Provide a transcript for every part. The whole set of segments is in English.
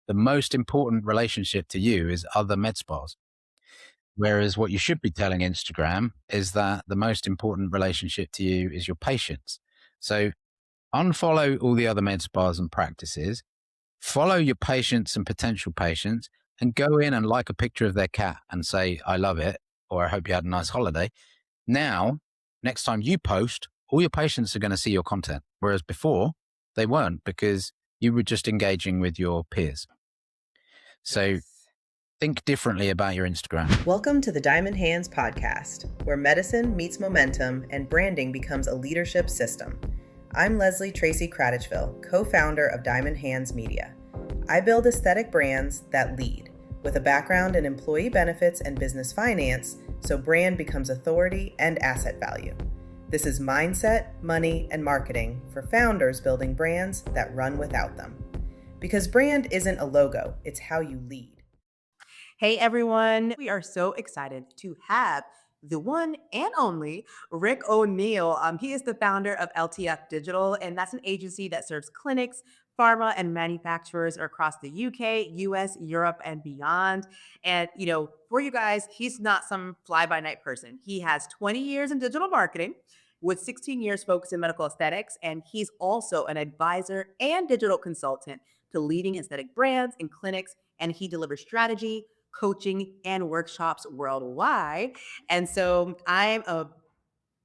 the most important relationship to you is other med spas. Whereas what you should be telling Instagram is that the most important relationship to you is your patients. So unfollow all the other med spas and practices, follow your patients and potential patients, and go in and like a picture of their cat and say, I love it, or I hope you had a nice holiday. Now, next time you post, all your patients are going to see your content. Whereas before, they weren't because you were just engaging with your peers. So think differently about your Instagram. Welcome to the Diamond Hands podcast, where medicine meets momentum and branding becomes a leadership system. I'm Leslie Tracey, co-founder of Diamond Hands Media. I build aesthetic brands that lead, with a background in employee benefits and business finance, so brand becomes authority and asset value. This is mindset, money, and marketing for founders building brands that run without them. Because brand isn't a logo, it's how you lead. Hey everyone, we are so excited to have the one and only Rick O'Neill. He is the founder of LTF Digital, and that's an agency that serves clinics, pharma, and manufacturers across the UK, US, Europe, and beyond. And, for you guys, he's not some fly by night person. He has 20 years in digital marketing with 16 years focused in medical aesthetics, and he's also an advisor and digital consultant to leading aesthetic brands and clinics, and he delivers strategy, coaching, and workshops worldwide. And so I'm a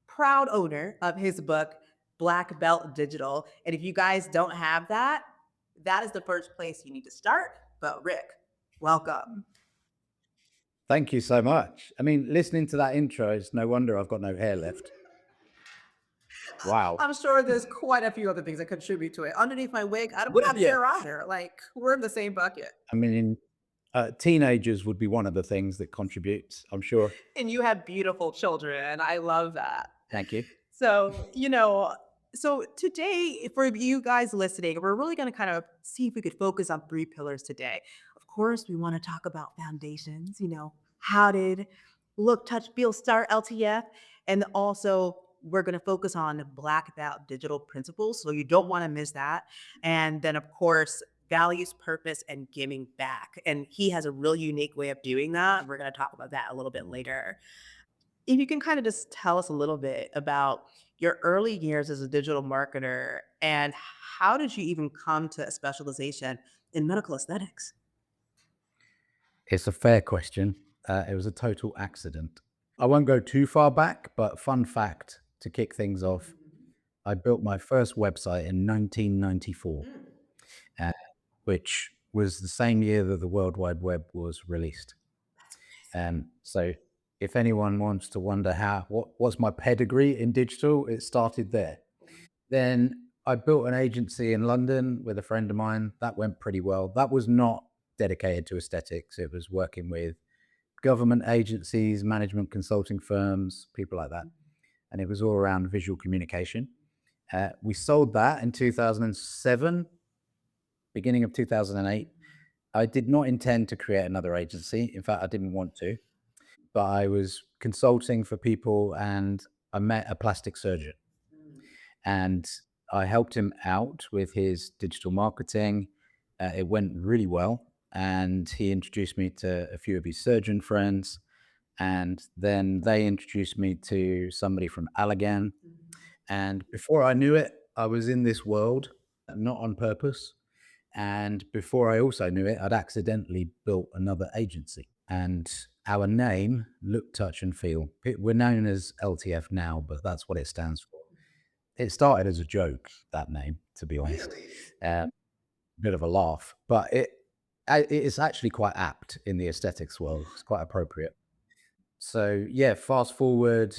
proud owner of his book, Black Belt Digital. And if you guys don't have that, that is the first place you need to start. But Rick, welcome. Thank you so much. I mean, listening to that intro, it's no wonder I've got no hair left. Wow. I'm sure there's quite a few other things that contribute to it. Underneath my wig, I don't have hair either. Like, we're in the same bucket. I mean, teenagers would be one of the things that contributes, I'm sure. And you have beautiful children. I love that. Thank you. So, so today, for you guys listening, we're really going to kind of see if we could focus on 3 pillars today. Of course, we want to talk about foundations, how did look, touch, feel, start LTF? And also, we're going to focus on Black Belt digital principles. So you don't want to miss that. And then, of course, values, purpose, and giving back. And he has a really unique way of doing that. We're going to talk about that a little bit later. If you can kind of just tell us a little bit about your early years as a digital marketer and how did you even come to a specialization in medical aesthetics? It's a fair question. It was a total accident. I won't go too far back, but fun fact to kick things off, I built my first website in 1994, which was the same year that the World Wide Web was released. So if anyone wants to wonder what's my pedigree in digital, it started there. Then I built an agency in London with a friend of mine. That went pretty well. That was not dedicated to aesthetics. It was working with government agencies, management consulting firms, people like that. And it was all around visual communication. We sold that in 2007, beginning of 2008. I did not intend to create another agency. In fact, I didn't want to. But I was consulting for people and I met a plastic surgeon. And I helped him out with his digital marketing. It went really well. And he introduced me to a few of his surgeon friends. And then they introduced me to somebody from Allergan. And before I knew it, I was in this world, not on purpose. And before I also knew it, I'd accidentally built another agency. And our name, Look, Touch and Feel, we're known as LTF now, but that's what it stands for. It started as a joke, that name, to be honest. Bit of a laugh, but it's actually quite apt in the aesthetics world. It's quite appropriate. So yeah, fast forward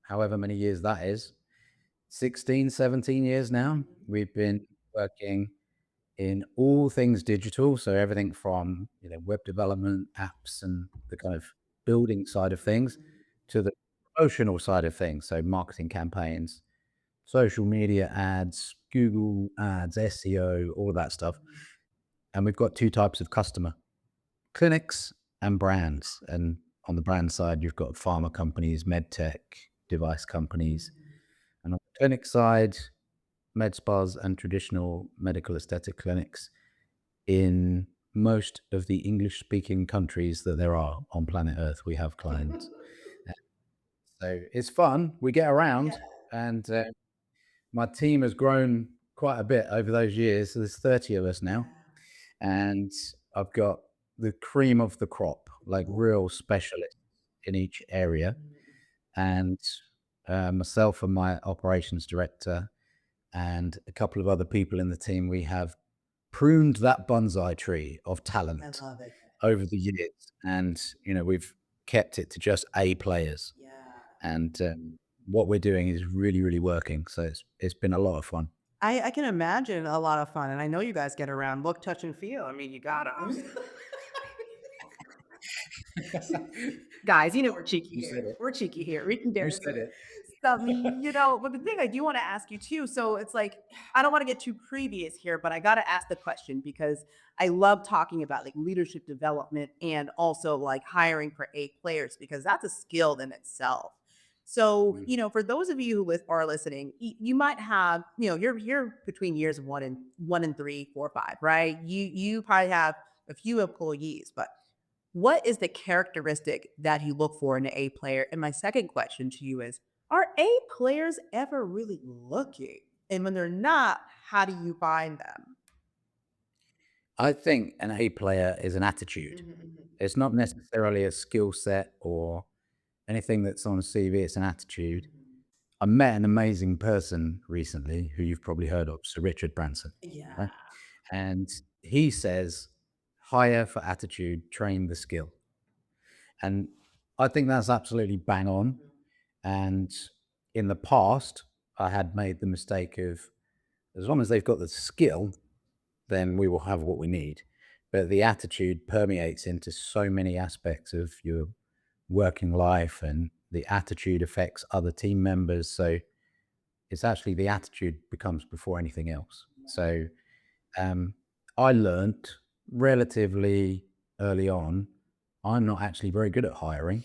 however many years that is, 16, 17 years now, we've been working in all things digital. So everything from web development, apps, and the kind of building side of things to the promotional side of things. So marketing campaigns, social media ads, Google ads, SEO, all of that stuff. And we've got 2 types of customer, clinics and brands. And on the brand side, you've got pharma companies, med tech, device companies. And on the clinic side, med spas and traditional medical aesthetic clinics in most of the English speaking countries that there are on planet Earth. We have clients. Uh, So it's fun. We get Yeah. around, and my team has grown quite a bit over those years. So there's 30 of us now, and I've got the cream of the crop, like real specialists in each area, and myself and my operations director and a couple of other people in the team, we have pruned that bonsai tree of I talent love it. over the years, and we've kept it to just A players, Yeah. and what we're doing is really, really working. So it's been a lot of fun. I can imagine a lot of fun, and I know you guys get around, look, touch, and feel. I mean, you gotta. Guys, you know we're cheeky You said here. it. We're cheeky here. We can You dare said some it. stuff, but the thing I do want to ask you too, so it's like I don't want to get too previous here, but I gotta ask the question because I love talking about like leadership development and also like hiring for A players because that's a skill in itself. So, Mm. for those of you who are listening, you might have, you're between years of one and three, four, five, right? You probably have a few employees, but what is the characteristic that you look for in an A player? And my second question to you is, are A players ever really looking? And when they're not, how do you find them? I think an A player is an attitude. It's not necessarily a skill set or anything that's on a CV. It's an attitude. I met an amazing person recently who you've probably heard of, Sir Richard Branson, Yeah. right? And he says, hire for attitude, train the skill. And I think that's absolutely bang on. And in the past, I had made the mistake of as long as they've got the skill, then we will have what we need. But the attitude permeates into so many aspects of your working life, and the attitude affects other team members. So it's actually the attitude becomes before anything else. So um, I learnt relatively early on, I'm not actually very good at hiring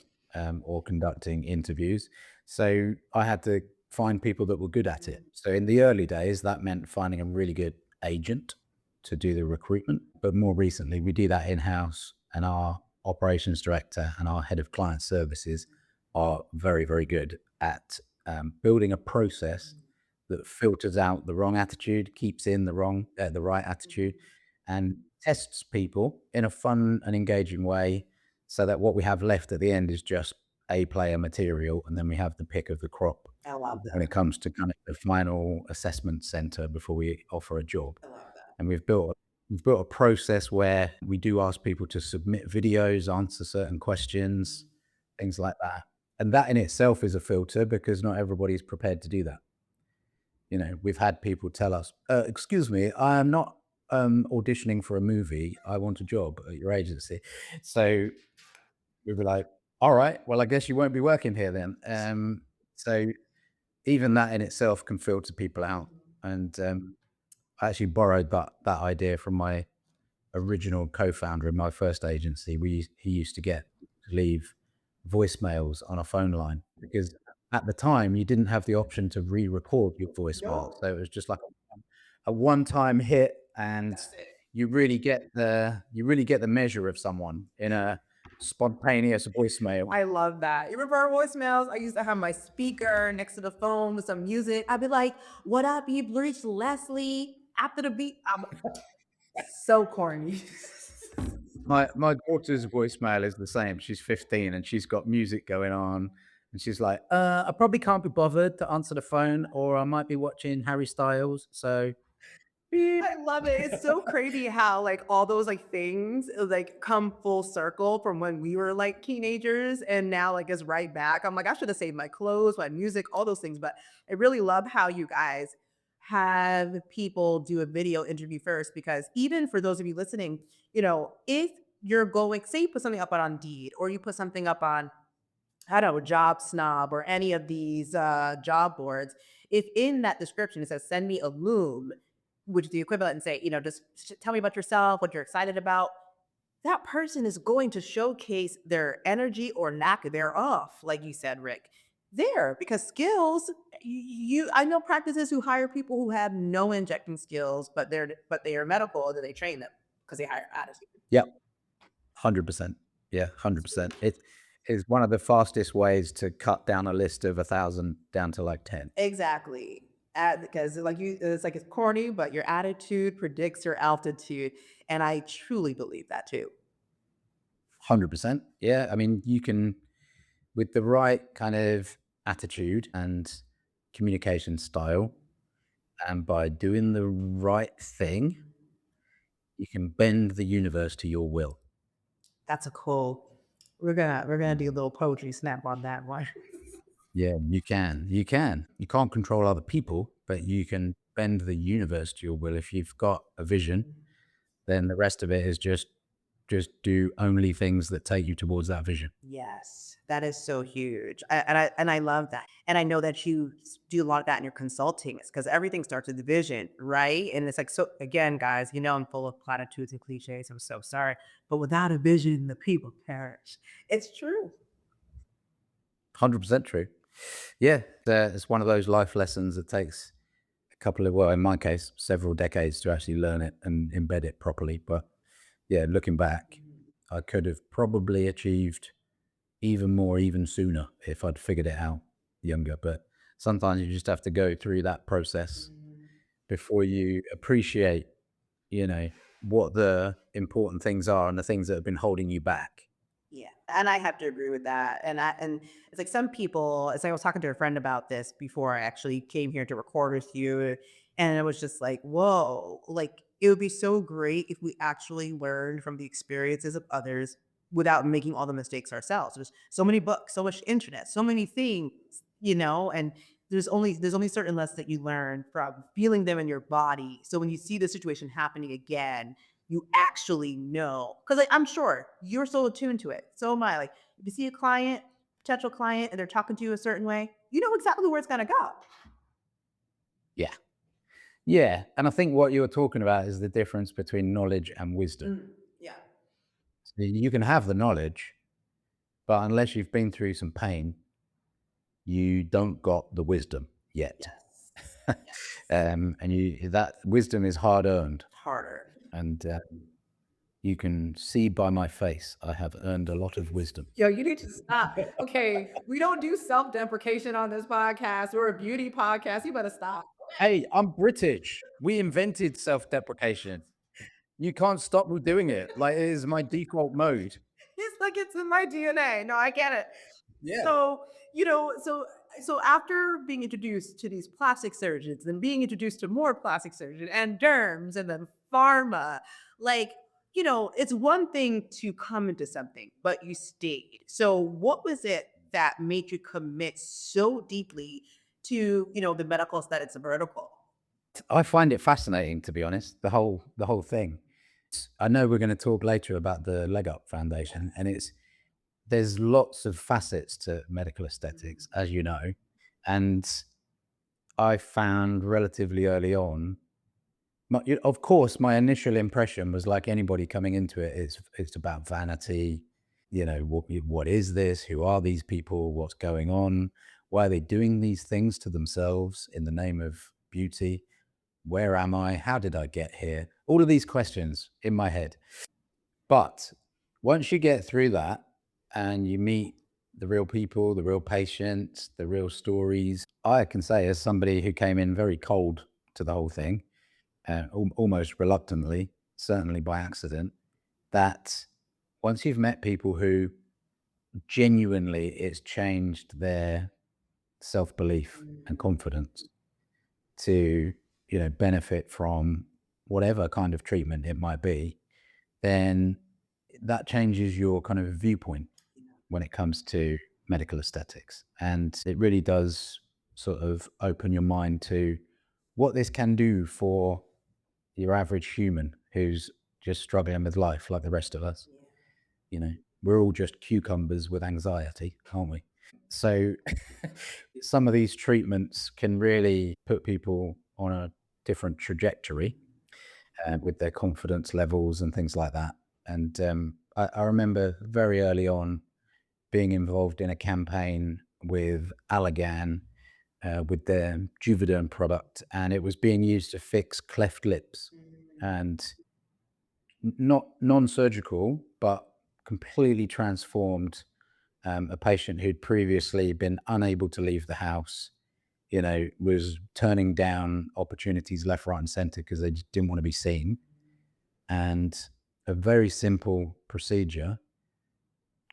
or conducting interviews. So I had to find people that were good at it. So in the early days, that meant finding a really good agent to do the recruitment. But more recently, we do that in house, and our operations director and our head of client services are very, very good at building a process that filters out the wrong attitude, keeps in the right attitude, and tests people in a fun and engaging way, so that what we have left at the end is just A player material, and then we have the pick of the crop I love when that. it comes to kind of the final assessment center before we offer a job. I love that. And we've built a process where we do ask people to submit videos, answer certain questions, things like that. And that in itself is a filter because not everybody's prepared to do that. We've had people tell us, "Excuse me, I am not auditioning for a movie. I want a job at your agency." So we'd be like, "All right, well, I guess you won't be working here then." So even that in itself can filter people out. And I actually borrowed that idea from my original co-founder in my first agency. He used to leave voicemails on a phone line because at the time you didn't have the option to re-record your voicemail, No, so it was just like a one-time hit, and that's it. you really get the measure of someone in a spontaneous voicemail. I love that. You remember our voicemails? I used to have my speaker next to the phone with some music. I'd be like, "What up? You've reached Leslie." After the beat, I'm so corny. My daughter's voicemail is the same. She's 15 and she's got music going on, and she's like, I probably can't be bothered to answer the phone, or I might be watching Harry Styles, so beep." I love it. It's so crazy how like all those like things like come full circle from when we were like teenagers and now like it's right back. I'm like, I should have saved my clothes, my music, all those things. But I really love how you guys have people do a video interview first because even for those of you listening, if you're going, say you put something up on Indeed or you put something up on I don't know, Job Snob or any of these job boards, if in that description it says, send me a loom, which is the equivalent and say, just tell me about yourself, what you're excited about, that person is going to showcase their energy or lack thereof, like you said, Rick. There, because skills, I know practices who hire people who have no injecting skills, but they are medical, or do they train them because they hire attitude. Yep. 100%. Yeah, 100%. It is one of the fastest ways to cut down a list of 1,000 down to like 10. Exactly. Because like it's like it's corny, but your attitude predicts your altitude, and I truly believe that too. 100%. Yeah, I mean, you can, with the right kind of attitude and communication style, and by doing the right thing, you can bend the universe to your will. That's a cool. We're gonna do a little poetry snap on that one. Yeah, you can. You can. You can't control other people, but you can bend the universe to your will. If you've got a vision, then the rest of it is just do only things that take you towards that vision. Yes, that is so huge, and I love that, and I know that you do a lot of that in your consulting, because everything starts with the vision, right? And it's like, so again, guys, I'm full of platitudes and cliches. I'm so sorry, but without a vision, the people perish. It's true. 100% true. Yeah, it's one of those life lessons that takes a couple of, well, in my case, several decades to actually learn it and embed it properly. But yeah, looking back, I could have probably achieved even more, even sooner if I'd figured it out younger. But sometimes you just have to go through that process Mhm. before you appreciate, you know, what the important things are and the things that have been holding you back. Yeah, and I have to agree with that. And it's like some people. It's like I was talking to a friend about this before I actually came here to record with you, and it was just like, whoa, like it would be so great if we actually learned from the experiences of others without making all the mistakes ourselves. There's so many books, so much internet, so many things, and there's only certain lessons that you learn from feeling them in your body. So when you see the situation happening again, you actually know. Because like, I'm sure you're so attuned to it. So am I. Like, if you see a client, potential client, and they're talking to you a certain way, you know exactly where it's going to go. Yeah. Yeah. And I think what you were talking about is the difference between knowledge and wisdom. Yeah. So you can have the knowledge, but unless you've been through some pain, you don't got the wisdom yet. Yes. Yes. And that wisdom is hard earned. Harder. And you can see by my face, I have earned a lot of wisdom. Yo, you need to stop. Okay, we don't do self-deprecation on this podcast. We're a beauty podcast. You better stop. Hey, I'm British. We invented self deprecation. You can't stop me doing it. Like, it is my default mode. It's like it's in my DNA. No, I get it. Yeah. So, you know, so so after being introduced to these plastic surgeons and being introduced to more plastic surgeons and derms and then pharma, like, it's one thing to come into something, but you stayed. So what was it that made you commit so deeply to, the medical aesthetics vertical? I find it fascinating, to be honest, the whole thing. I know we're going to talk later about the Leg Up Foundation, and there's lots of facets to medical aesthetics, as you know. And I found relatively early on, of course, my initial impression was like anybody coming into it, it's about vanity. What is this? Who are these people? What's going on? Why are they doing these things to themselves in the name of beauty? Where am I? How did I get here? All of these questions in my head. But once you get through that and you meet the real people, the real patients, the real stories, I can say, as somebody who came in very cold to the whole thing, almost reluctantly, certainly by accident, that once you've met people who genuinely it's changed their self belief and confidence to, benefit from whatever kind of treatment it might be, then that changes your kind of viewpoint when it comes to medical aesthetics. And it really does sort of open your mind to what this can do for your average human who's just struggling with life like the rest of us. You know, we're all just cucumbers with anxiety, aren't we? So some of these treatments can really put people on a different trajectory with their confidence levels and things like that. And I remember very early on being involved in a campaign with Allergan with their Juvederm product, and it was being used to fix cleft lips. And not non-surgical, but completely transformed a patient who'd previously been unable to leave the house, was turning down opportunities left, right, and center because they just didn't want to be seen. And a very simple procedure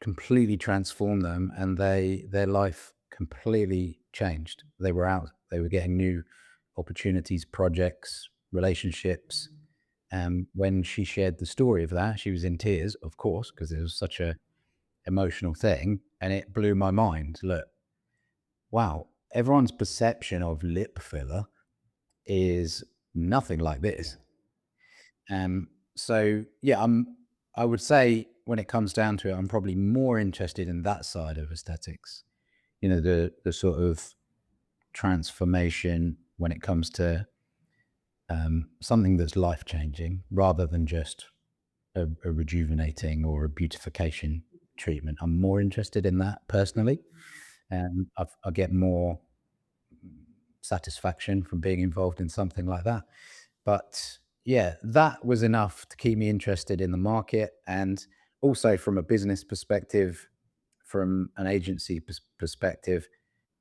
completely transformed them, and their life completely changed. They were getting new opportunities, projects, relationships. When she shared the story of that, she was in tears, of course, because it was such a emotional thing, and it blew my mind. Look, wow, everyone's perception of lip filler is nothing like this. So yeah, I would say when it comes down to it, I'm probably more interested in that side of aesthetics. The sort of transformation when it comes to something that's life changing, rather than just a rejuvenating or a beautification treatment. I'm more interested in that personally, and I get more satisfaction from being involved in something like that. But yeah, that was enough to keep me interested in the market. And also from a business perspective, from an agency perspective,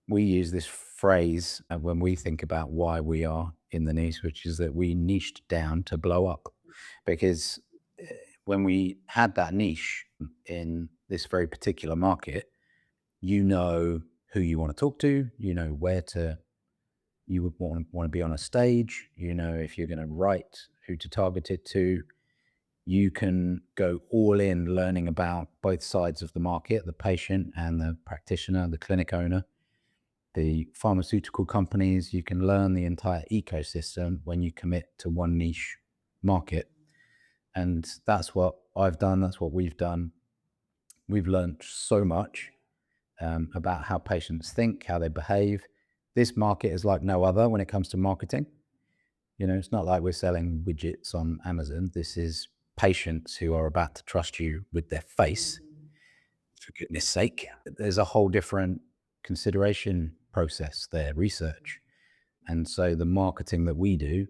we use this phrase when we think about why we are in the niche, which is that we niched down to blow up. Because when we had that niche in this very particular market, you know who you want to talk to, you know where to you would want to be on a stage, if you're going to write, who to target it to. You can go all in learning about both sides of the market, the patient and the practitioner, the clinic owner, the pharmaceutical companies. You can learn the entire ecosystem when you commit to one niche market. And that's what I've done. That's what we've done. We've learned so much about how patients think, how they behave. This market is like no other when it comes to marketing. It's not like we're selling widgets on Amazon. This is patients who are about to trust you with their face, for goodness sake. There's a whole different consideration process there, research. And so the marketing that we do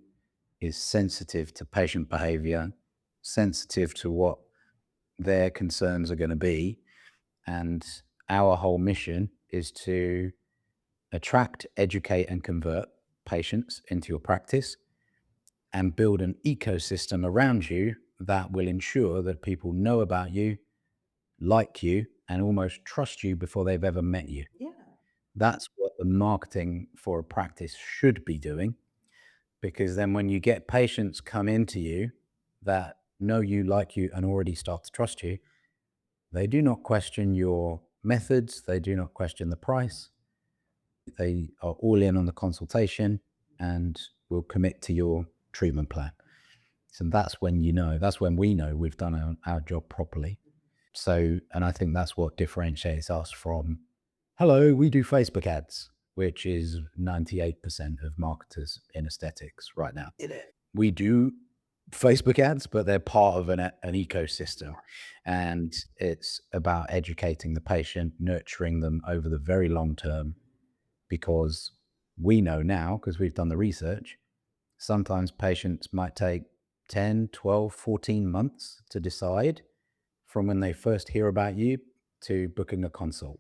is sensitive to patient behavior, sensitive to what their concerns are going to be. And our whole mission is to attract, educate, and convert patients into your practice and build an ecosystem around you that will ensure that people know about you, like you, and almost trust you before they've ever met you. Yeah. That's what the marketing for a practice should be doing, because then when you get patients come into you that know you, like you, and already start to trust you, they do not question your methods, they do not question the price. They are all in on the consultation and will commit to your treatment plan. So that's when we know we've done our job properly. So, and I think that's what differentiates us from, hello, we do Facebook ads, which is 98% of marketers in aesthetics right now. It is. We do Facebook ads, but they're part of an ecosystem. And it's about educating the patient, nurturing them over the very long term, because we know now, because we've done the research, sometimes patients might take 10, 12, 14 months to decide from when they first hear about you to booking a consult.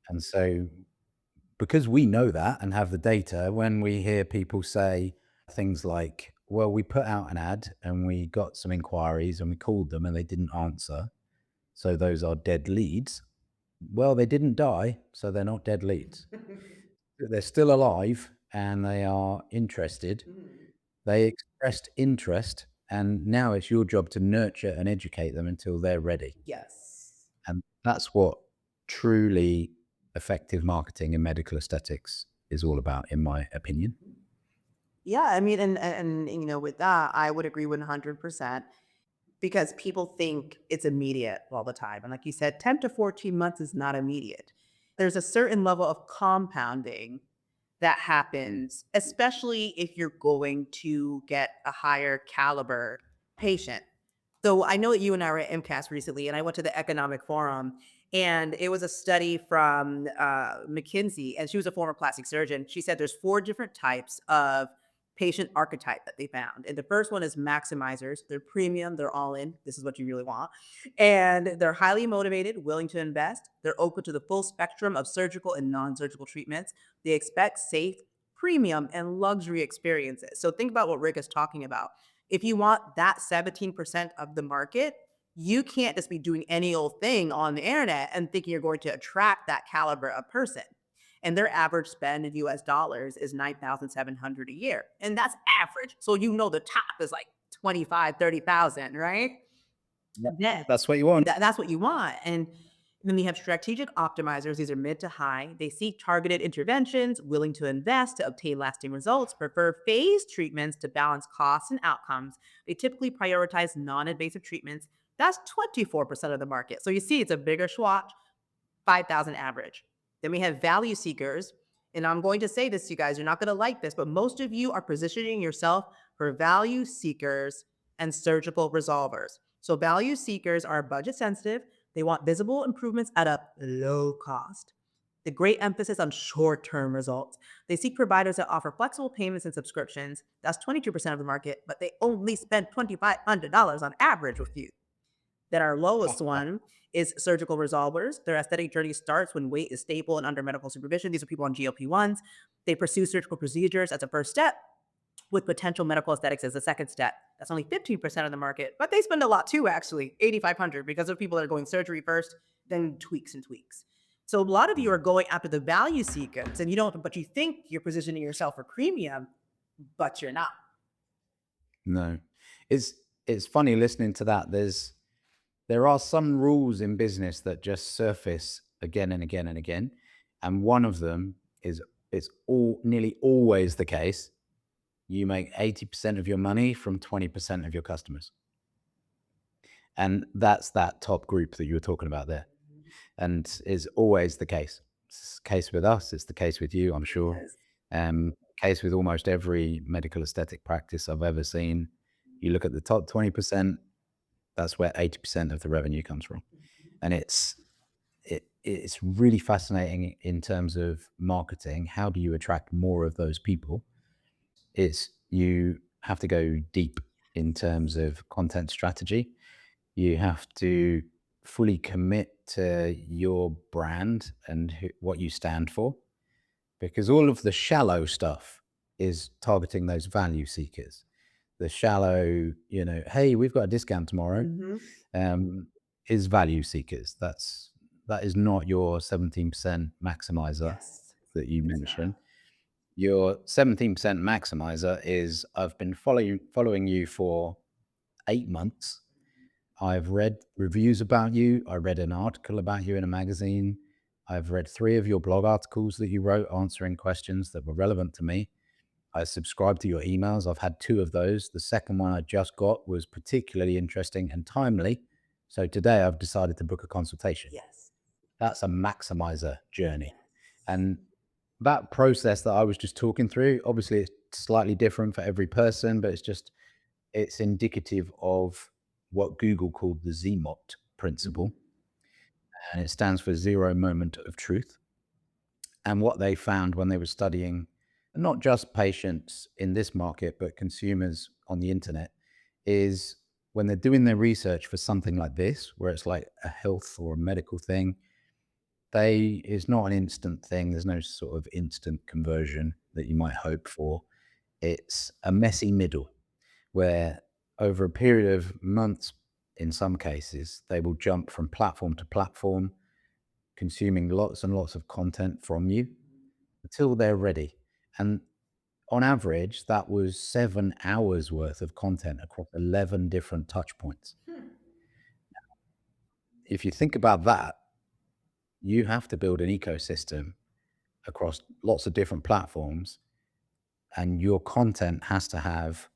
And so, because we know that and have the data, when we hear people say things like, well, we put out an ad and we got some inquiries and we called them and they didn't answer, so those are dead leads. Well, they didn't die, so they're not dead leads. They're still alive and they are interested. They expressed interest, and now it's your job to nurture and educate them until they're ready. Yes. And that's what truly effective marketing in medical aesthetics is all about, in my opinion. Yeah, I mean, and with that, I would agree 100% because people think it's immediate all the time. And like you said, 10 to 14 months is not immediate. There's a certain level of compounding that happens, especially if you're going to get a higher caliber patient. So I know that you and I were at MCAS recently, and I went to the Economic Forum, and it was a study from McKinsey, and she was a former plastic surgeon. She said there's four different types of patient archetype that they found. And the first one is maximizers. They're premium, they're all in. This is what you really want. And they're highly motivated, willing to invest. They're open to the full spectrum of surgical and non surgical treatments. They expect safe, premium, and luxury experiences. So think about what Rick is talking about. If you want that 17% of the market, you can't just be doing any old thing on the internet and thinking you're going to attract that caliber of person. And their average spend in US dollars is 9,700 a year. And that's average. So you know the top is like 25, 30,000, right? Yeah, Then that's what you want. that's what you want. And then you have strategic optimizers. These are mid to high. They seek targeted interventions, willing to invest to obtain lasting results, prefer phased treatments to balance costs and outcomes. They typically prioritize non invasive treatments. That's 24% of the market. So you see, it's a bigger swatch, 5,000 average. Then we have value seekers. And I'm going to say this, you guys, you're not going to like this, but most of you are positioning yourself for value seekers and surgical resolvers. So value seekers are budget sensitive. They want visible improvements at a low cost. The great emphasis on short-term results. They seek providers that offer flexible payments and subscriptions. That's 22% of the market, but they only spend $2,500 on average with you. Then our lowest one is surgical resolvers. Their aesthetic journey starts when weight is stable and under medical supervision. These are people on GLP-1s. They pursue surgical procedures as a first step, with potential medical aesthetics as a second step. That's only 15% of the market, but they spend a lot too, actually, 8,500, because of people that are going surgery first, then tweaks and tweaks. So a lot of you are going after the value seekers, and you don't, but you think you're positioning yourself for premium, but you're not. No, it's funny listening to that. There are some rules in business that just surface again and again and again, and one of them is it's all nearly always the case. You make 80% of your money from 20% of your customers, and that's that top group that you were talking about there, and is always the case. It's the case with us. It's the case with you, I'm sure. Yes. Case with almost every medical aesthetic practice I've ever seen. You look at the top 20%, that's where 80% of the revenue comes from. And it's really fascinating in terms of marketing. How do you attract more of those people? It's you have to go deep in terms of content strategy. You have to fully commit to your brand and what you stand for, because all of the shallow stuff is targeting those value seekers. The shallow, hey, we've got a discount tomorrow, Mhm. um, is value seekers. That is not your 17% maximizer Yes. that you It's not. mentioned. Your 17% maximizer is I've been following you for 8 months. I've read reviews about you. I read an article about you in a magazine. I've read 3 of your blog articles that you wrote answering questions that were relevant to me. I subscribed to your emails. I've had 2 of those. The second one I just got was particularly interesting and timely. So today I've decided to book a consultation. Yes. That's a maximizer journey. Yes. And that process that I was just talking through, obviously it's slightly different for every person, but it's indicative of what Google called the ZMOT principle, and it stands for zero moment of truth. And what they found when they were studying not just patients in this market, but consumers on the internet, is when they're doing their research for something like this, where it's like a health or a medical thing, it's not an instant thing. There's no sort of instant conversion that you might hope for. It's a messy middle where over a period of months, in some cases, they will jump from platform to platform, consuming lots and lots of content from you until they're ready. And on average, that was 7 hours worth of content across 11 different touch points. If you think about that, you have to build an ecosystem across lots of different platforms, and your content has to have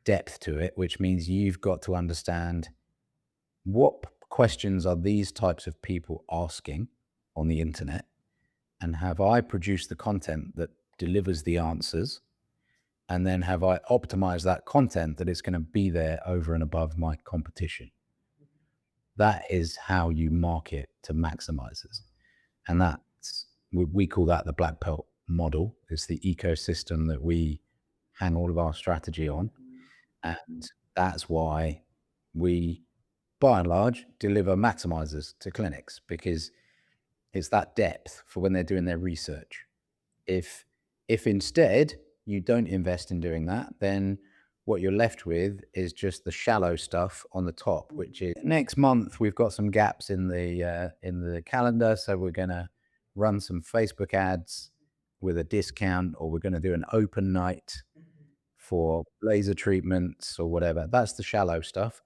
depth to it, which means you've got to understand what questions are these types of people asking on the internet, and have I produced the content that delivers the answers, and then have I optimized that content that is going to be there over and above my competition. That is how you market to maximizers, and that's we call that the black belt model. It's the ecosystem that we hang all of our strategy on. And that's why we, by and large, deliver maximizers to clinics, because it's that depth for when they're doing their research. If if instead you don't invest in doing that, then what you're left with is just the shallow stuff on the top, which is next month we've got some gaps in the calendar, so we're going to run some Facebook ads with a discount, or we're going to do an open night for laser treatments or whatever. That's the shallow stuff.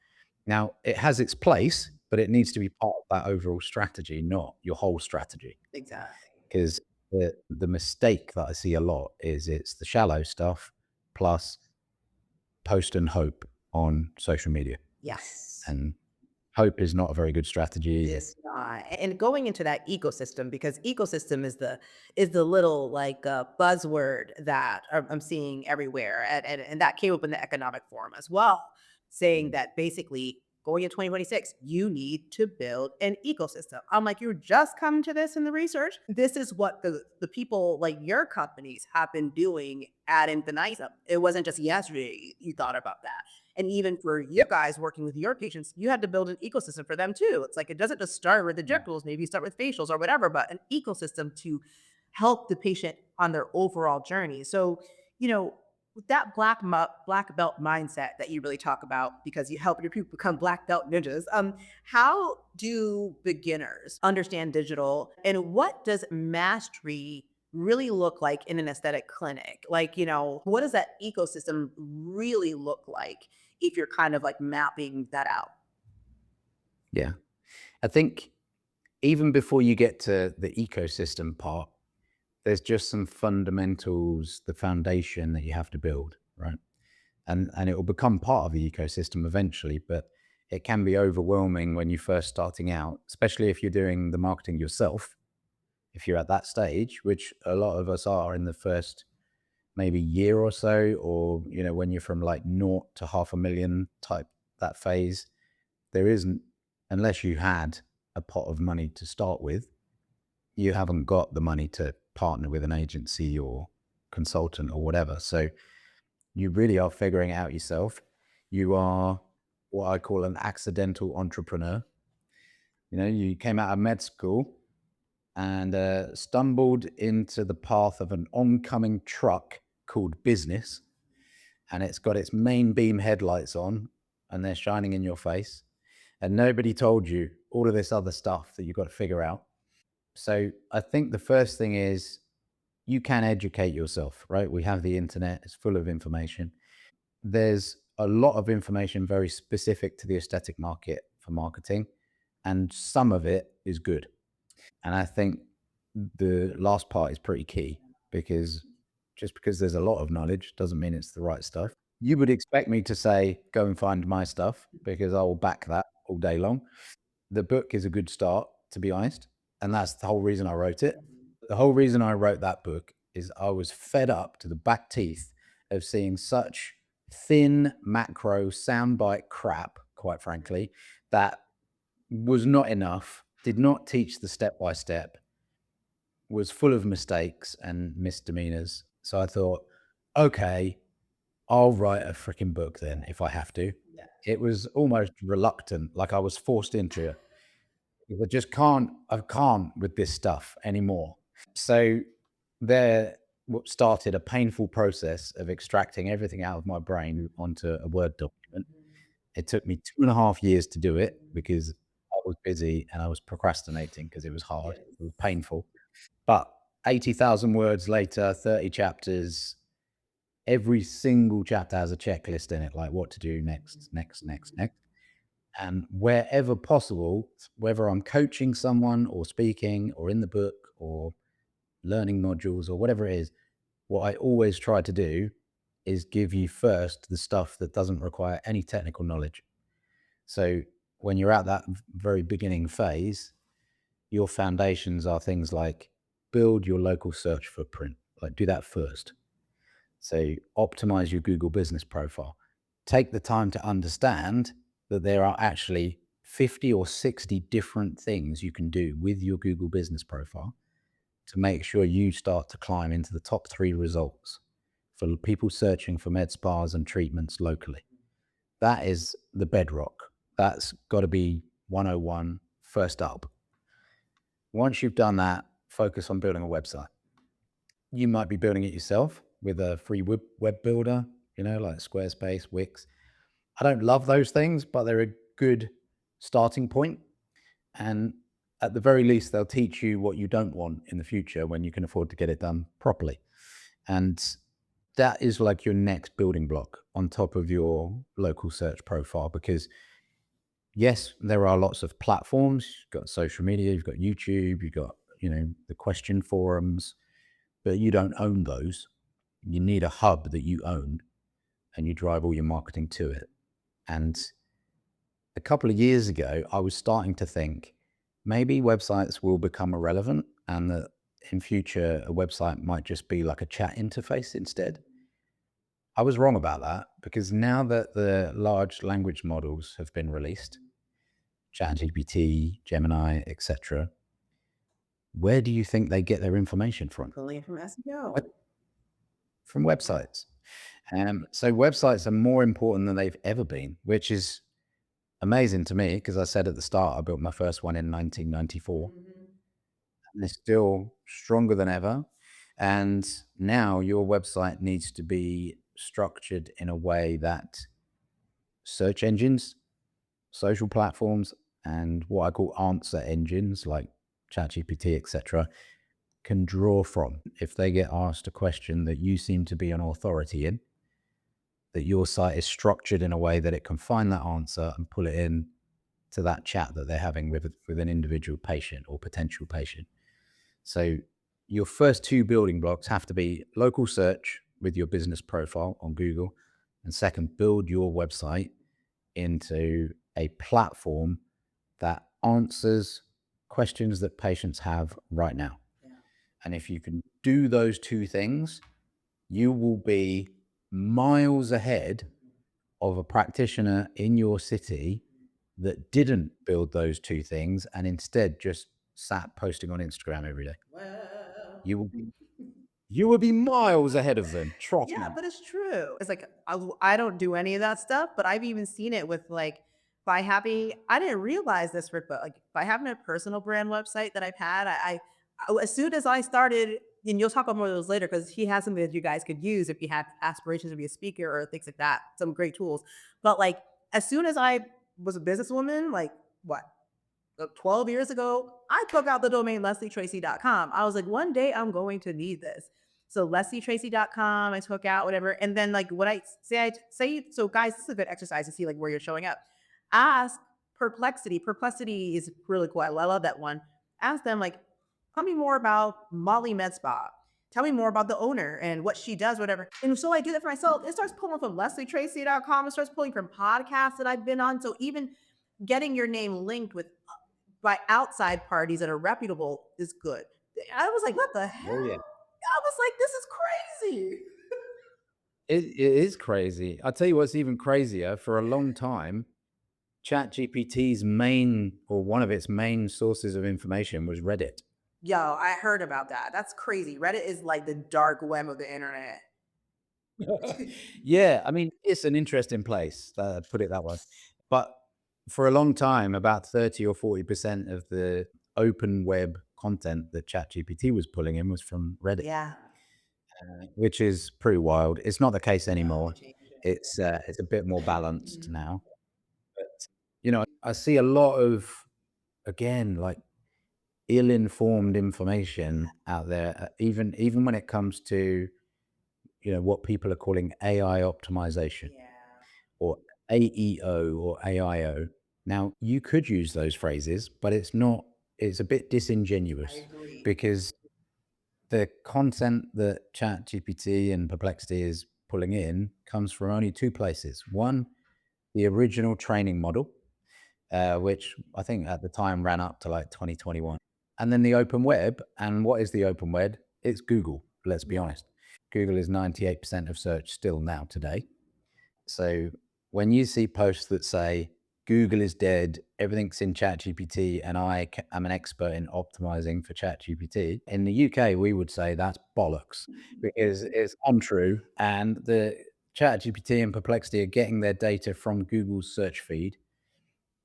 Now, it has its place, but it needs to be part of that overall strategy, not your whole strategy. Exactly. Because the mistake that I see a lot is it's the shallow stuff plus post and hope on social media. Yes. And hope is not a very good strategy either. It's not. And going into that ecosystem, because ecosystem is the little like buzzword that I'm seeing everywhere, and that came up in the economic forum as well, saying that basically going in 2026, you need to build an ecosystem. I'm like, you're just coming to this in the research. This is what the people like your companies have been doing ad infinitum. It wasn't just yesterday you thought about that. And even for you Yep. guys working with your patients, you had to build an ecosystem for them too. It's like it doesn't just start with injectables, maybe you start with facials or whatever, but an ecosystem to help the patient on their overall journey. So, with that black belt mindset that you really talk about because you help your people become black belt ninjas. How do beginners understand digital, and what does mastery really look like in an aesthetic clinic? Like, what does that ecosystem really look like if you're kind of like mapping that out? Yeah. I think even before you get to the ecosystem part, there's just some fundamentals, the foundation that you have to build, right? And it will become part of the ecosystem eventually, but it can be overwhelming when you're first starting out, especially if you're doing the marketing yourself. If you're at that stage, which a lot of us are in the first maybe year or so, or when you're from like naught to half a million type, that phase, there isn't, unless you had a pot of money to start with, you haven't got the money to partner with an agency or consultant or whatever. So you really are figuring it out yourself. You are what I call an accidental entrepreneur. You came out of med school and stumbled into the path of an oncoming truck called business, and it's got its main beam headlights on, and they're shining in your face, and nobody told you all of this other stuff that you've got to figure out. So I think the first thing is you can educate yourself, right? We have the internet, it's full of information. There's a lot of information very specific to the aesthetic market for marketing, and some of it is good. And I think the last part is pretty key, because just because there's a lot of knowledge doesn't mean it's the right stuff. You would expect me to say, go and find my stuff, because I will back that all day long. The book is a good start, to be honest. And that's the whole reason I wrote it. The whole reason I wrote that book is I was fed up to the back teeth of seeing such thin macro soundbite crap, quite frankly, that was not enough, did not teach the step by step, was full of mistakes and misdemeanors. So I thought, okay, I'll write a freaking book then if I have to. It was almost reluctant, like I was forced into it. I just can't, I can't with this stuff anymore. So there what started a painful process of extracting everything out of my brain onto a Word document. It took me 2.5 years to do it because I was busy and I was procrastinating because it was hard. It was painful. But 80,000 words later, 30 chapters, every single chapter has a checklist in it, like what to do next, next, next, next. And wherever possible, whether I'm coaching someone or speaking or in the book or learning modules or whatever it is, what I always try to do is give you first the stuff that doesn't require any technical knowledge. So when you're at that very beginning phase, your foundations are things like build your local search footprint, like do that first. So optimize your Google business profile. Take the time to understand that there are actually 50 or 60 different things you can do with your Google business profile to make sure you start to climb into the top 3 results for people searching for med spas and treatments locally. That is the bedrock. That's got to be 101 first up. Once you've done that, focus on building a website. You might be building it yourself with a free web builder, like Squarespace, Wix. I don't love those things, but they're a good starting point. And at the very least, they'll teach you what you don't want in the future when you can afford to get it done properly. And that is like your next building block on top of your local search profile, because yes, there are lots of platforms. You've got social media, you've got YouTube, you've got, the question forums, but you don't own those. You need a hub that you own and you drive all your marketing to it. And a couple of years ago, I was starting to think maybe websites will become irrelevant and that in future, a website might just be like a chat interface instead. I was wrong about that, because now that the large language models have been released, ChatGPT, Gemini, etc., where do you think they get their information from? Pulling it from SEO. From websites. So websites are more important than they've ever been, which is amazing to me, because I said at the start, I built my first one in 1994. And they're still stronger than ever. And now your website needs to be structured in a way that search engines, social platforms, and what I call answer engines like ChatGPT, etc., can draw from. If they get asked a question that you seem to be an authority in, that your site is structured in a way that it can find that answer and pull it in to that chat that they're having with an individual patient or potential patient. So your first two building blocks have to be local search with your business profile on Google, and second, build your website into a platform that answers questions that patients have right now. Yeah. And if you can do those two things, you will be miles ahead of a practitioner in your city that didn't build those two things and instead just sat posting on Instagram every day. Well, You will be miles ahead of them. Trust yeah, me. but it's true. It's like I don't do any of that stuff, but I've even seen it with like by having I didn't realize this, Rick, but like by having a personal brand website that I've had, as soon as I started, and you'll talk about more of those later because he has something that you guys could use if you have aspirations to be a speaker or things like that. Some great tools. But like as soon as I was a businesswoman, like what 12 years ago, I took out the domain leslietracey.com. I was like, one day I'm going to need this. So leslietracey.com, I took out whatever. And then like what I say, so guys, this is a good exercise to see like where you're showing up. Ask Perplexity. Perplexity is really cool. I love that one. Ask them like, tell me more about Molly Med Spa. Tell me more about the owner and what she does, whatever. And so I do that for myself. It starts pulling from leslietracey.com. It starts pulling from podcasts that I've been on. So even getting your name linked with by outside parties that are reputable is good. I was like, what the hell? Oh, yeah. I was like, this is crazy. It is crazy. I'll tell you what's even crazier. For a long time, ChatGPT's main, or one of its main sources of information was Reddit. Yo, I heard about that. That's crazy. Reddit is like the dark web of the internet. Yeah, I mean, it's an interesting place, put it that way. But for a long time, about 30 or 40% of the open web content that ChatGPT was pulling in was from Reddit, Yeah. which is pretty wild. It's not the case No, anymore. they changed it. It's a bit more balanced Mhm. now. I see a lot of, again, like ill-informed information out there, even when it comes to what people are calling AI optimization Yeah, or AEO or AIO. Now, you could use those phrases, but it's a bit I disingenuous, agree. because the content that ChatGPT and Perplexity is pulling in comes from only two places. One, the original training model, which I think at the time ran up to like 2021. And then the open web. And what is the open web? It's Google, let's be Yeah. honest. Google is 98% of search still now today. So when you see posts that say Google is dead, everything's in ChatGPT, and am an expert in optimizing for ChatGPT. In the UK, we would say that's bollocks because it's untrue. And the ChatGPT and Perplexity are getting their data from Google's search feed.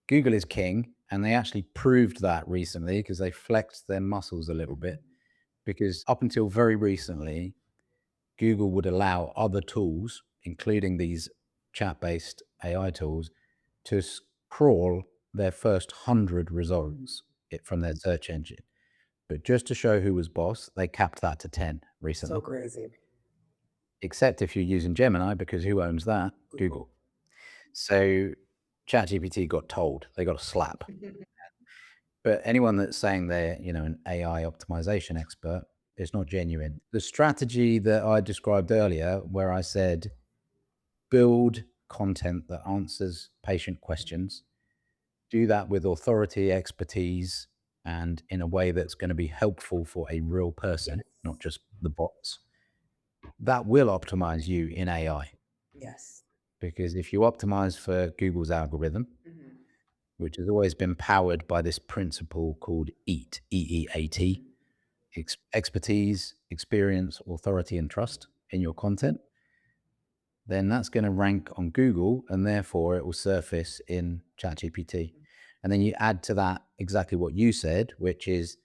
Google is king, and they actually proved that recently because they flexed their muscles a little bit. Because up until very recently, Google would allow other tools, including these chat based AI tools, to crawl their first 100 results from their search engine. But just to show who was boss, they capped that to 10 So recently, crazy. except if you're using Gemini, because who owns that? Google. So ChatGPT got told, they got a slap. But anyone that's saying they're, an AI optimization expert is not genuine. The strategy that I described earlier, where I said build content that answers patient questions, do that with authority, expertise, and in a way that's going to be helpful for a real person, not just the bots. That will optimize you in AI. Yes. Because if you optimize for Google's algorithm, which has always been powered by this principle called EAT, EEAT, expertise, experience, authority, and trust in your content, then that's going to rank on Google and therefore it will surface in ChatGPT. And then you add to that exactly what you said, which is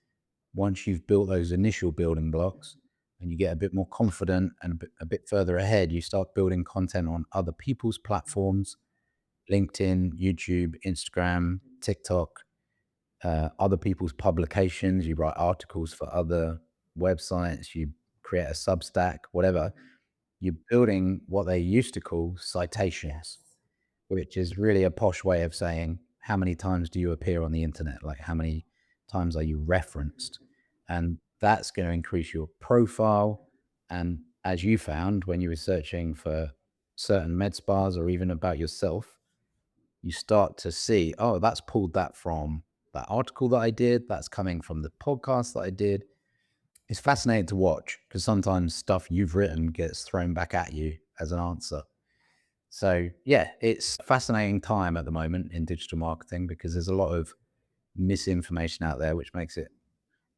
once you've built those initial building blocks and you get a bit more confident and a bit further ahead, you start building content on other people's platforms, LinkedIn, YouTube, Instagram, TikTok, other people's publications. You write articles for other websites, you create a Substack, whatever. You're building what they used to call citations, which is really a posh way of saying how many times do you appear on the internet? Like how many times are you referenced? And that's going to increase your profile. And as you found when you were searching for certain med spas or even about yourself, you start to see, oh, that's pulled that from that article that I did. That's coming from the podcast that I did. It's fascinating to watch because sometimes stuff you've written gets thrown back at you as an answer. So, yeah, it's a fascinating time at the moment in digital marketing because there's a lot of misinformation out there, which makes it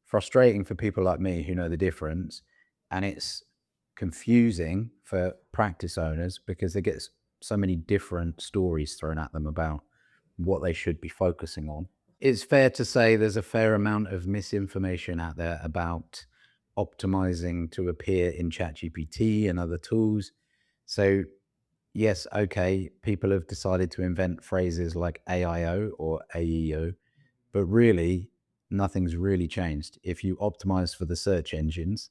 frustrating for people like me who know the difference. And it's confusing for practice owners because they get so many different stories thrown at them about what they should be focusing on. It's fair to say there's a fair amount of misinformation out there about optimizing to appear in ChatGPT and other tools. So, yes, okay, people have decided to invent phrases like AIO or AEO, but really, nothing's really changed. If you optimize for the search engines,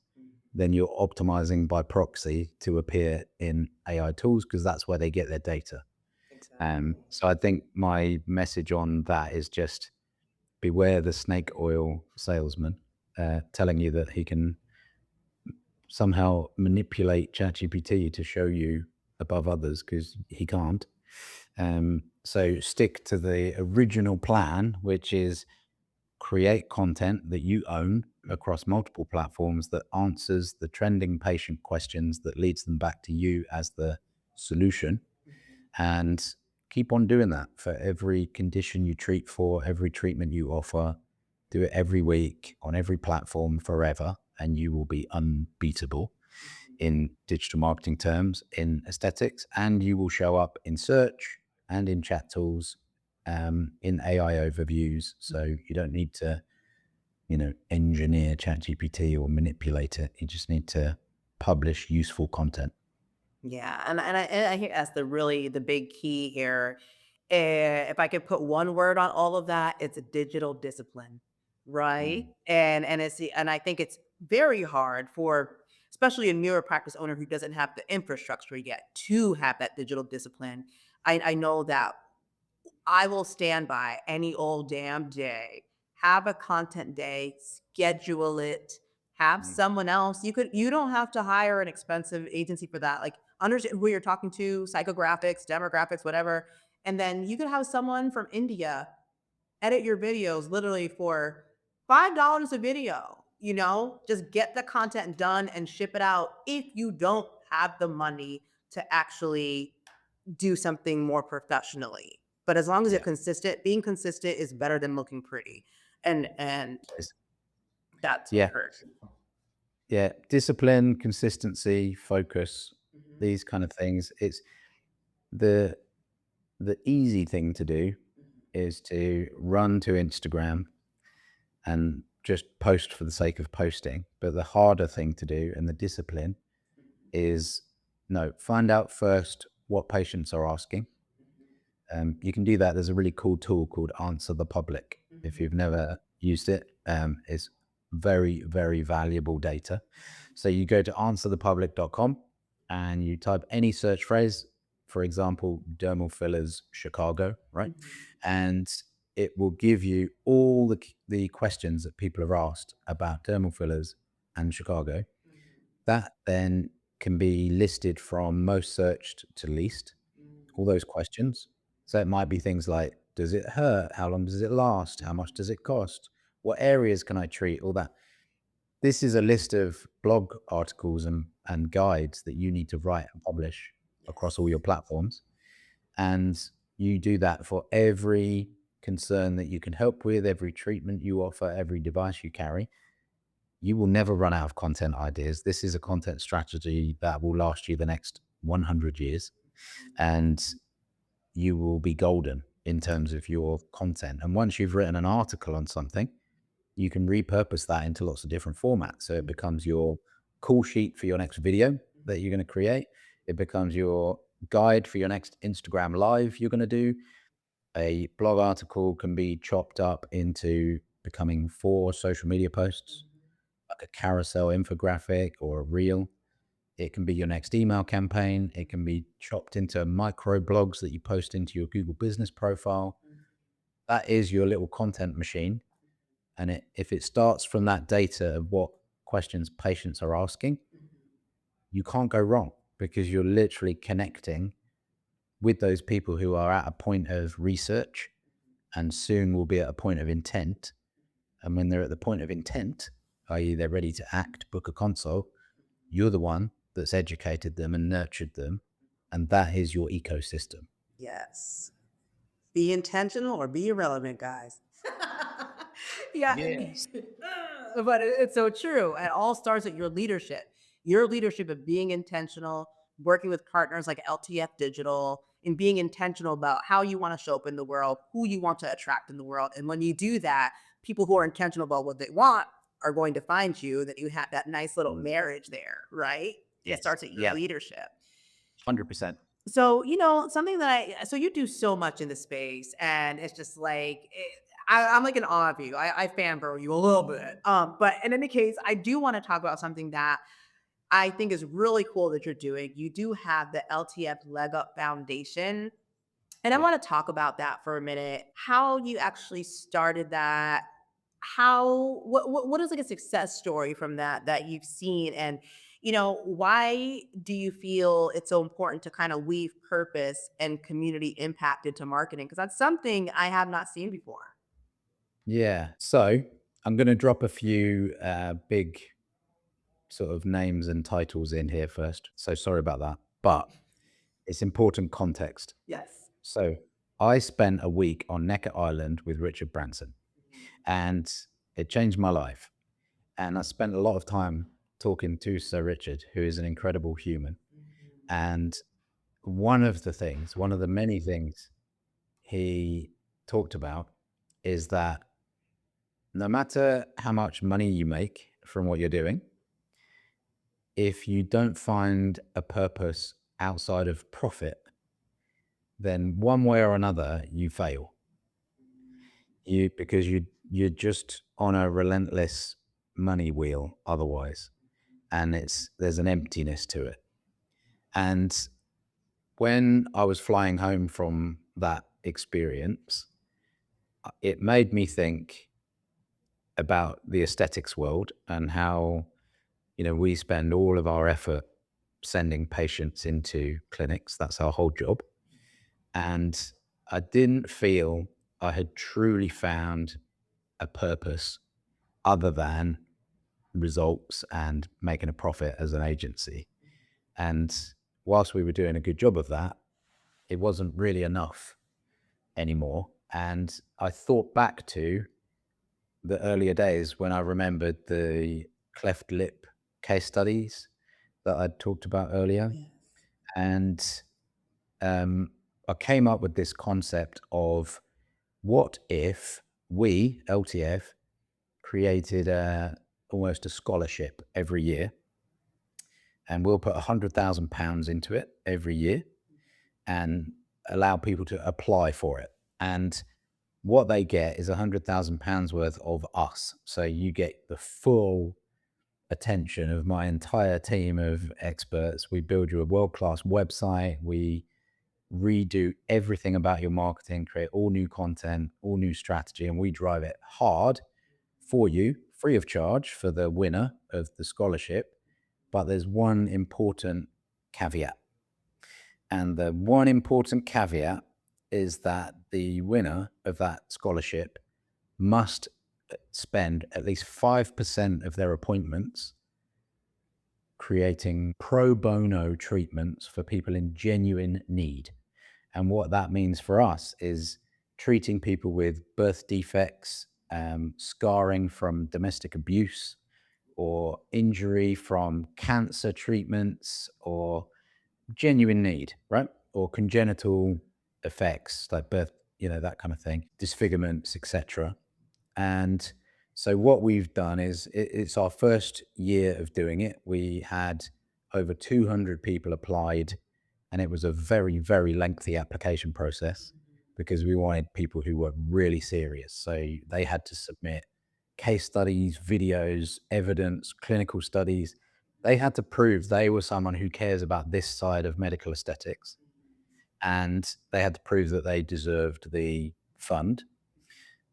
then you're optimizing by proxy to appear in AI tools because that's where they get their data. Exactly. So I think my message on that is just beware the snake oil salesman telling you that he can somehow manipulate ChatGPT to show you above others because he can't. So stick to the original plan, which is create content that you own across multiple platforms that answers the trending patient questions that leads them back to you as the solution, and keep on doing that for every condition you treat for, every treatment you offer. Do it every week on every platform forever, and you will be unbeatable in digital marketing terms, in aesthetics, and you will show up in search and in chat tools, in AI overviews. So you don't need to, engineer ChatGPT or manipulate it. You just need to publish useful content. Yeah, and I think that's the big key here. If I could put one word on all of that, it's a digital discipline, right? Mm, And I think it's very hard for especially a newer practice owner who doesn't have the infrastructure yet to have that digital discipline. I know that I will stand by any old damn day. Have a content day, schedule it, have mm, someone else. You don't have to hire an expensive agency for that. Like understand who you're talking to, psychographics, demographics, whatever. And then you could have someone from India edit your videos literally for $5 a video, just get the content done and ship it out if you don't have the money to actually do something more professionally. But as long as you're Yeah. consistent, being consistent is better than looking pretty. And It's- that's what yeah. I heard. Yeah. Discipline, consistency, focus, Mhm, these kind of things. It's the the easy thing to do is to run to Instagram and just post for the sake of posting. But the harder thing to do and the discipline is no, find out first what patients are asking. You can do that. There's a really cool tool called Answer the Public. If mhm, you've never used it, it's very, very valuable data. So you go to answerthepublic.com and you type any search phrase, for example, dermal fillers Chicago, right? mhm, And it will give you all the questions that people have asked about dermal fillers and Chicago. That then can be listed from most searched to least, all mhm, those questions. So it might be things like, does it hurt? How long does it last? How much does it cost? What areas can I treat? All that. This is a list of blog articles and guides that you need to write and publish across all your platforms. And you do that for every concern that you can help with, every treatment you offer, every device you carry. You will never run out of content ideas. This is a content strategy that will last you the next 100 years. And you will be golden in terms of your content. And once you've written an article on something, you can repurpose that into lots of different formats. So it becomes your call sheet for your next video that you're going to create. It becomes your guide for your next Instagram live you're going to do. A blog article can be chopped up into becoming 4 social media posts, like a carousel infographic or a reel. It can be your next email campaign. It can be chopped into micro blogs that you post into your Google business profile. That is your little content machine. And if it starts from that data of what questions patients are asking, you can't go wrong because you're literally connecting with those people who are at a point of research and soon will be at a point of intent. And when they're at the point of intent, i.e., they're ready to act, book a consult, you're the one that's educated them and nurtured them. And that is your ecosystem. yes. Be intentional or be irrelevant, guys. Yeah. Yes. But it's so true. It all starts at your leadership of being intentional, working with partners like LTF Digital, and being intentional about how you want to show up in the world, who you want to attract in the world. And when you do that, people who are intentional about what they want are going to find you, that you have that nice little marriage there, right? It Yes. starts at your Yeah. leadership. 100%. So, something that so you do so much in the space, and it's just like, I'm like in awe of you. I fangirl you a little bit. But in any case, I do want to talk about something that I think is really cool that you're doing. You do have the LTF Leg Up Foundation. And I Yeah. want to talk about that for a minute. How you actually started that, how what is like a success story from that you've seen, and why do you feel it's so important to kind of weave purpose and community impact into marketing, because that's something I have not seen before. Yeah. So I'm going to drop a few big sort of names and titles in here first. So sorry about that. But it's important context. Yes. So I spent a week on Necker Island with Richard Branson and it changed my life. And I spent a lot of time talking to Sir Richard, who is an incredible human. And one of the many things he talked about is that no matter how much money you make from what you're doing, if you don't find a purpose outside of profit, then one way or another you fail. You're just on a relentless money wheel otherwise, and there's an emptiness to it. And when I was flying home from that experience, it made me think about the aesthetics world and how we spend all of our effort sending patients into clinics. That's our whole job. And I didn't feel I had truly found a purpose other than results and making a profit as an agency. And whilst we were doing a good job of that, it wasn't really enough. anymore. And I thought back to the earlier days when I remembered the cleft lip case studies that I'd talked about earlier. Yes. And I came up with this concept of what if we, LTF, created almost a scholarship every year, and we'll put £100,000 into it every year and allow people to apply for it. And what they get is £100,000 worth of us. So you get the full attention of my entire team of experts. We build you a world class website. We redo everything about your marketing, create all new content, all new strategy, and we drive it hard for you, free of charge for the winner of the scholarship. But there's one important caveat. And the one important caveat is that the winner of that scholarship must spend at least 5% of their appointments creating pro bono treatments for people in genuine need. And what that means for us is treating people with birth defects, scarring from domestic abuse, or injury from cancer treatments, or genuine need, right? Or congenital effects like birth, that kind of thing, disfigurements, etc. And so what we've done is it's our first year of doing it. We had over 200 people applied, and it was a very, very lengthy application process because we wanted people who were really serious. So they had to submit case studies, videos, evidence, clinical studies. They had to prove they were someone who cares about this side of medical aesthetics, and they had to prove that they deserved the fund.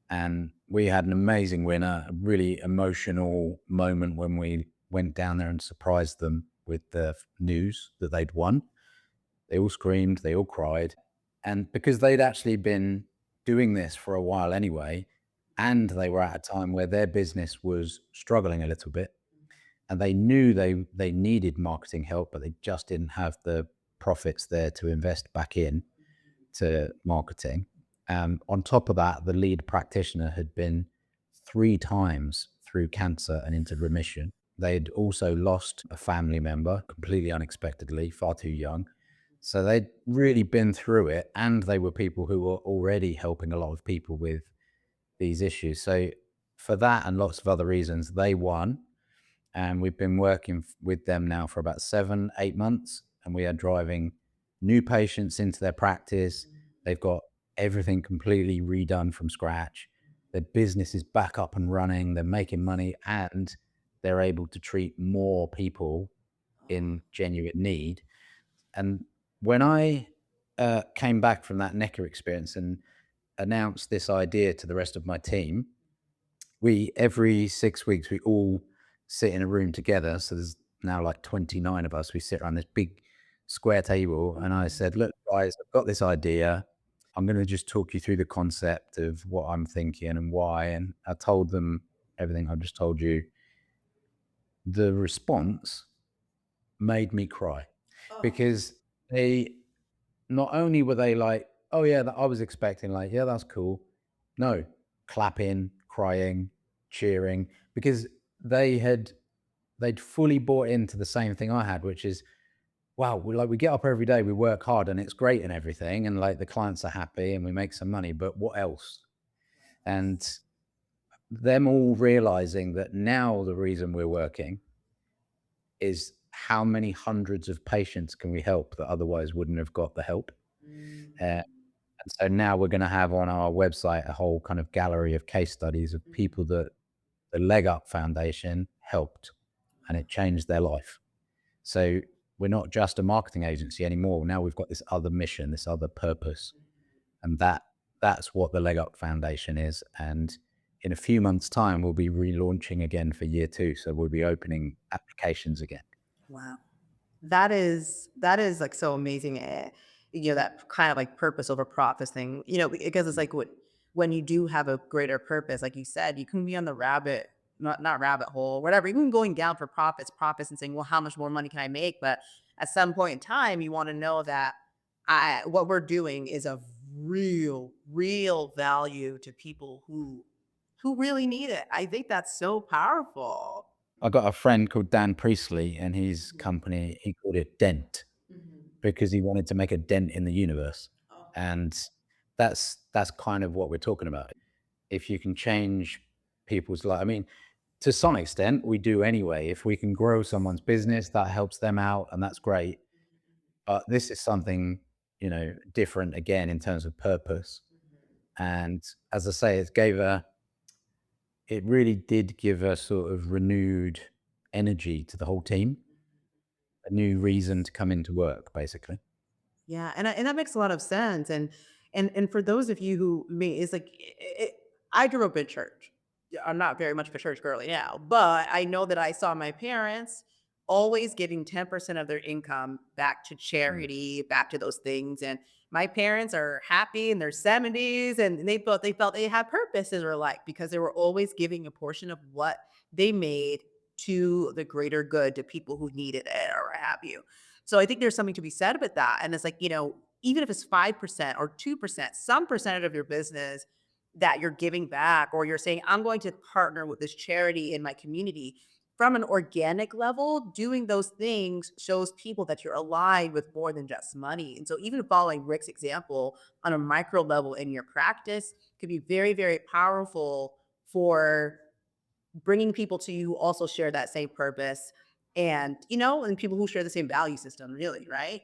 And we had an amazing winner, a really emotional moment when we went down there and surprised them with the news that they'd won. They all screamed, they all cried. And because they'd actually been doing this for a while anyway, and they were at a time where their business was struggling a little bit, and they knew they needed marketing help, but they just didn't have the profits there to invest back in to marketing. On top of that, the lead practitioner had been 3 times through cancer and into remission. They'd also lost a family member completely unexpectedly, far too young. So they'd really been through it, and they were people who were already helping a lot of people with these issues. So for that and lots of other reasons, they won. And we've been working with them now for about 7, 8 months, and we are driving new patients into their practice. They've got everything completely redone from scratch. Their business is back up and running. They're making money, and they're able to treat more people in genuine need. And when I came back from that Necker experience and announced this idea to the rest of my team, we every 6 weeks we all sit in a room together. So there's now like 29 of us. We sit around this big square table, and I said, "Look, guys, I've got this idea. I'm going to just talk you through the concept of what I'm thinking and why." And I told them everything I just told you. The response made me cry because they not only were they like, "Oh yeah, that I was expecting," like, "Yeah, that's cool." No, clapping, crying, cheering, because they had they'd fully bought into the same thing I had, which is, wow, we get up every day, we work hard, and it's great and everything, and like the clients are happy and we make some money, but what else? And them all realizing that now the reason we're working is how many hundreds of patients can we help that otherwise wouldn't have got the help. Uh, And so now we're gonna have on our website a whole kind of gallery of case studies of people that the Leg Up Foundation helped, and it changed their life. So we're not just a marketing agency anymore. Now we've got this other mission, this other purpose, and that's what the Leg Up Foundation is. And in a few months' time, we'll be relaunching again for year 2. So we'll be opening applications again. Wow. That is like so amazing. That kind of like purpose over profits thing, because it's like when you do have a greater purpose, like you said, you can be on the not rabbit hole, whatever, even going down for profits and saying, well, how much more money can I make? But at some point in time, you want to know that what we're doing is of real value to people who really need it. I think that's so powerful. I got a friend called Dan Priestley, and his Mhm, company, he called it Dent mhm. because he wanted to make a dent in the universe. Oh, And that's kind of what we're talking about. If you can change people's life, I mean, to some extent, we do anyway. If we can grow someone's business, that helps them out, and that's great. But this is something, different again in terms of purpose. And as I say, it really did give a sort of renewed energy to the whole team, a new reason to come into work, basically. yeah, and that makes a lot of sense, and for those of you who may it's like I grew up in church. Yeah, I'm not very much of a church girly now, but I know that I saw my parents always giving 10% of their income back to Mm, charity, back to those things, and my parents are happy in their 70s, and they felt they had purpose in their life because they were always giving a portion of what they made to the greater good to people who needed it or what have you. So I think there's something to be said about that. And it's like, even if it's 5% or 2%, some percentage of your business that you're giving back, or you're saying, I'm going to partner with this charity in my community from an organic level, doing those things shows people that you're aligned with more than just money. And so even following Rick's example on a micro level in your practice could be very, very powerful for bringing people to you who also share that same purpose and people who share the same value system really, right?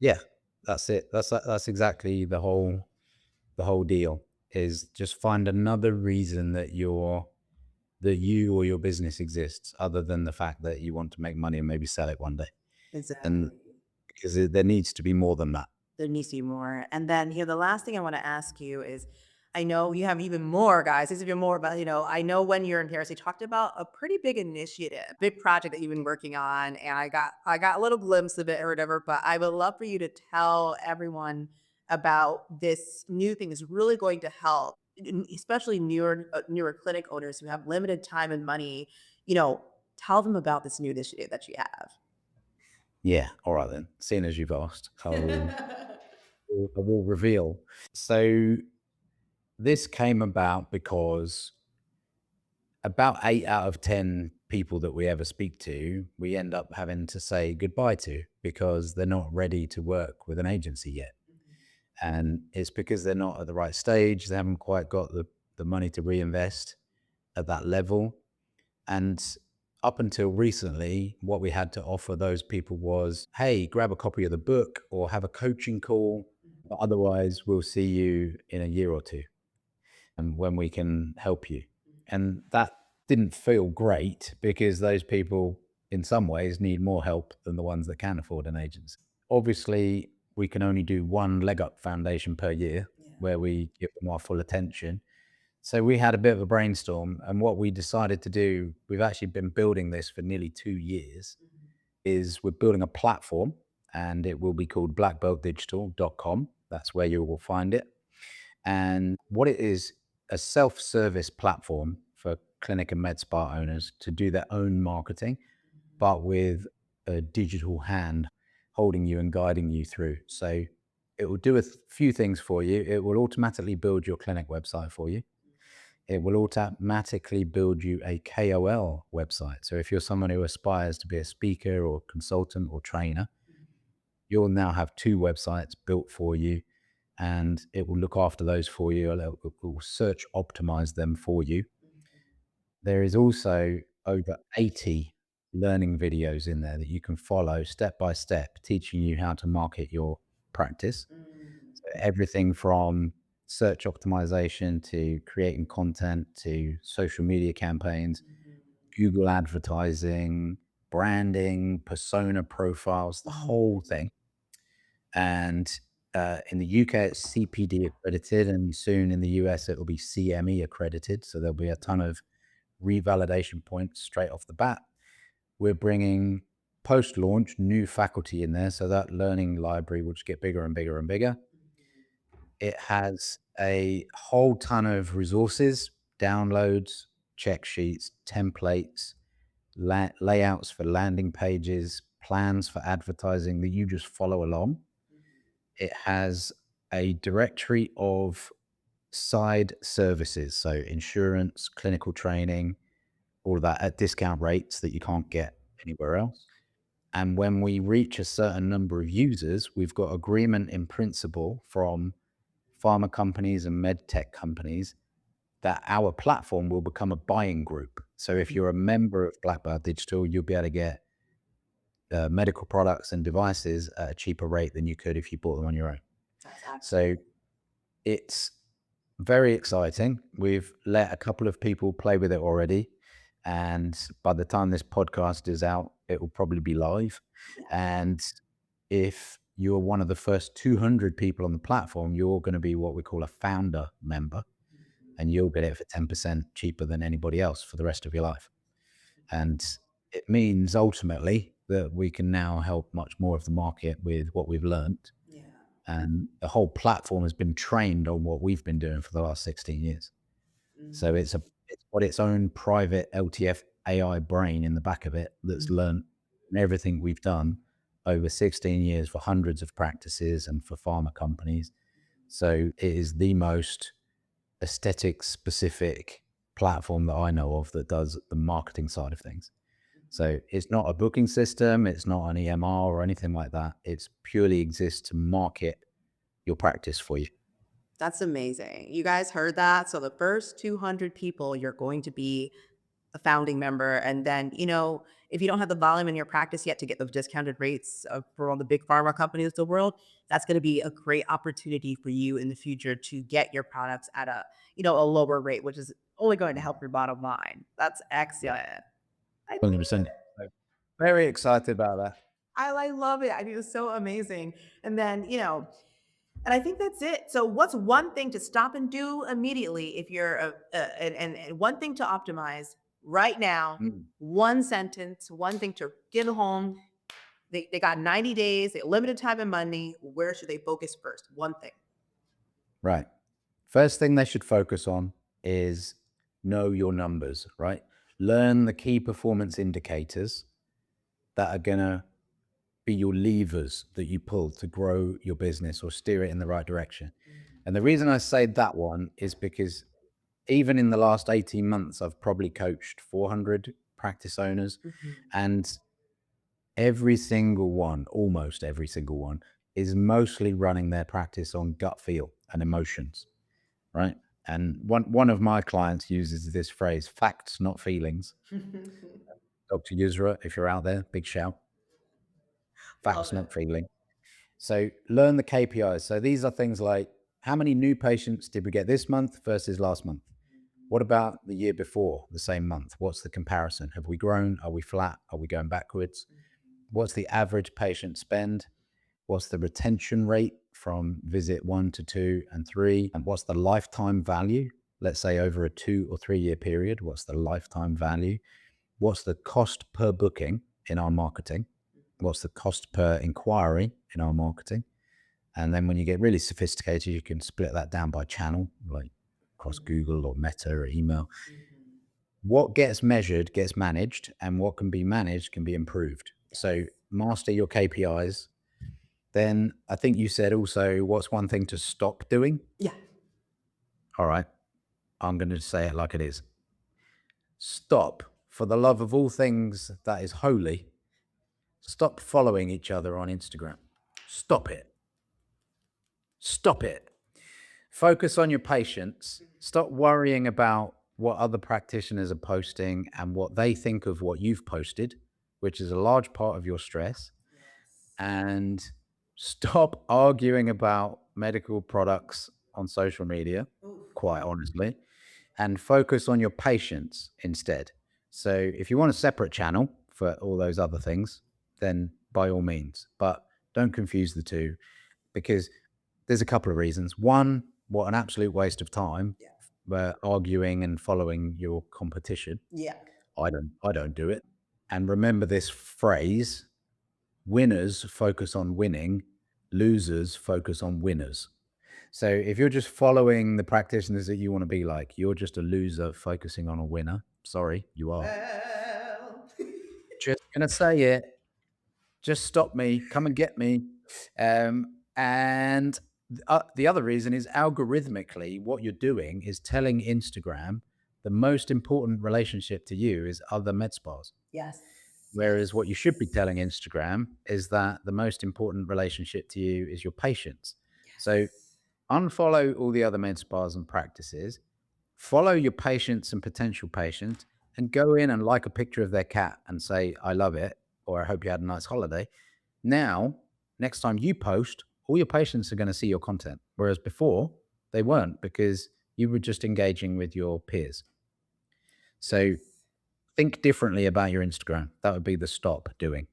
yeah, that's it. That's exactly the whole deal is just find another reason that you or your business exists other than the fact that you want to make money and maybe sell it one day. And Exactly. because there needs to be more than that. There needs to be more. And then, the last thing I want to ask you is I know you have even more, guys. There's even more about, I know when you're in Paris, you talked about a pretty big initiative, big project that you've been working on. And I got a little glimpse of it or whatever, but I would love for you to tell everyone about this new thing that's really going to help, especially newer clinic owners who have limited time and money. You know, tell them about this new initiative that you have. Yeah. All right then. Seeing as you've asked, I will reveal. So this came about because about 8 out of 10 people that we ever speak to, we end up having to say goodbye to because they're not ready to work with an agency yet. And it's because they're not at the right stage. They haven't quite got the money to reinvest at that level. And up until recently, what we had to offer those people was, hey, grab a copy of the book or have a coaching call. But otherwise, we'll see you in a year or two and when we can help you. And that didn't feel great because those people, in some ways, need more help than the ones that can afford an agency. Obviously, we can only do one leg up foundation per year where we give them our full attention. So we had a bit of a brainstorm, and what we decided to do, we've actually been building this for nearly 2 years, is we're building a platform and it will be called blackbeltdigital.com. That's where you will find it. And what it is, a self-service platform for clinic and med spa owners to do their own marketing, but with a digital hand holding you and guiding you through. So it will do few things for you. It will automatically build your clinic website for you. It will automatically build you a KOL website. So if you're someone who aspires to be a speaker or consultant or trainer, you'll now have two websites built for you and it will look after those for you. It will search optimize them for you. There is also over 80 learning videos in there that you can follow step by step, teaching you how to market your practice. So everything from search optimization to creating content to social media campaigns, Google advertising, branding, persona profiles, the whole thing. And in the UK, it's CPD accredited, and soon in the US, it will be CME accredited. So there'll be a ton of revalidation points straight off the bat. We're bringing post launch new faculty in there. So that learning library will just get bigger and bigger and bigger. It has a whole ton of resources, downloads, check sheets, templates, layouts for landing pages, plans for advertising that you just follow along. It has a directory of side services. So insurance, clinical training, all of that at discount rates that you can't get anywhere else. And when we reach a certain number of users, we've got agreement in principle from pharma companies and med tech companies that our platform will become a buying group. So if you're a member of Blackbird Digital, you'll be able to get medical products and devices at a cheaper rate than you could if you bought them on your own. That's excellent. So it's very exciting. We've let a couple of people play with it already. And by the time this podcast is out, it will probably be live. And if you're one of the first 200 people on the platform, you're going to be what we call a founder member, and you'll get it for 10% cheaper than anybody else for the rest of your life. And it means ultimately that we can now help much more of the market with what we've learned. Yeah. And the whole platform has been trained on what we've been doing for the last 16 years. So it's got its own private LTF AI brain in the back of it that's learned everything we've done over 16 years for hundreds of practices and for pharma companies. So it is the most aesthetic specific platform that I know of that does the marketing side of things. So it's not a booking system, it's not an EMR or anything like that. It's purely exists to market your practice for you. That's amazing. You guys heard that? So the first 200 people, you're going to be a founding member. And then, if you don't have the volume in your practice yet to get those discounted rates for all the big pharma companies of the world, that's going to be a great opportunity for you in the future to get your products at a lower rate, which is only going to help your bottom line. That's excellent. I love 100%. So very excited about that. I love it. I think it's so amazing. And then, and I think that's it. So, what's one thing to stop and do immediately if you're and one thing to optimize right now? Mm. One sentence, one thing to get home. They got 90 days, they limited time and money. Where should they focus first? One thing. Right. First thing they should focus on is know your numbers, right? Learn the key performance indicators that are going to be your levers that you pull to grow your business or steer it in the right direction. And the reason I say that one is because even in the last 18 months, I've probably coached 400 practice owners, and every single one, almost every single one, is mostly running their practice on gut feel and emotions, right? And one of my clients uses this phrase, facts, not feelings. Dr. Yusra, if you're out there, big shout. Love Facts, it. not feeling. So learn the KPIs. So these are things like how many new patients did we get this month versus last month? What about the year before, the same month? What's the comparison? Have we grown? Are we flat? Are we going backwards? What's the average patient spend? What's the retention rate from visit 1 to 2 and 3? And what's the lifetime value? Let's say over a 2 or 3 year period, what's the lifetime value? What's the cost per booking in our marketing? What's the cost per inquiry in our marketing? And then when you get really sophisticated, you can split that down by channel, like across Google or Meta or email. What gets measured gets managed, and what can be managed can be improved. So master your KPIs. Then I think you said also, what's one thing to stop doing? Yeah. All right. I'm going to say it like it is. Stop, for the love of all things that is holy, stop following each other on Instagram. Stop it. Stop it. Focus on your patients. Stop worrying about what other practitioners are posting and what they think of what you've posted, which is a large part of your stress. And stop arguing about medical products on social media, quite honestly, and focus on your patients instead. So if you want a separate channel for all those other things, then by all means, but don't confuse the two, because there's a couple of reasons. One, what an absolute waste of time, arguing and following your competition. Yeah. I don't do it. And remember this phrase: winners focus on winning, losers focus on winners. So if you're just following the practitioners that you want to be like, you're just a loser focusing on a winner. Sorry, you are. Well. Just gonna say it. Just stop me. Come and get me. And The other reason is algorithmically, what you're doing is telling Instagram the most important relationship to you is other med spas. Yes. Whereas what you should be telling Instagram is that the most important relationship to you is your patients. So unfollow all the other med spas and practices, follow your patients and potential patients, and go in and like a picture of their cat and say, I love it, or I hope you had a nice holiday. Now, next time you post, all your patients are going to see your content. Whereas before, they weren't because you were just engaging with your peers. So think differently about your Instagram. That would be the stop doing.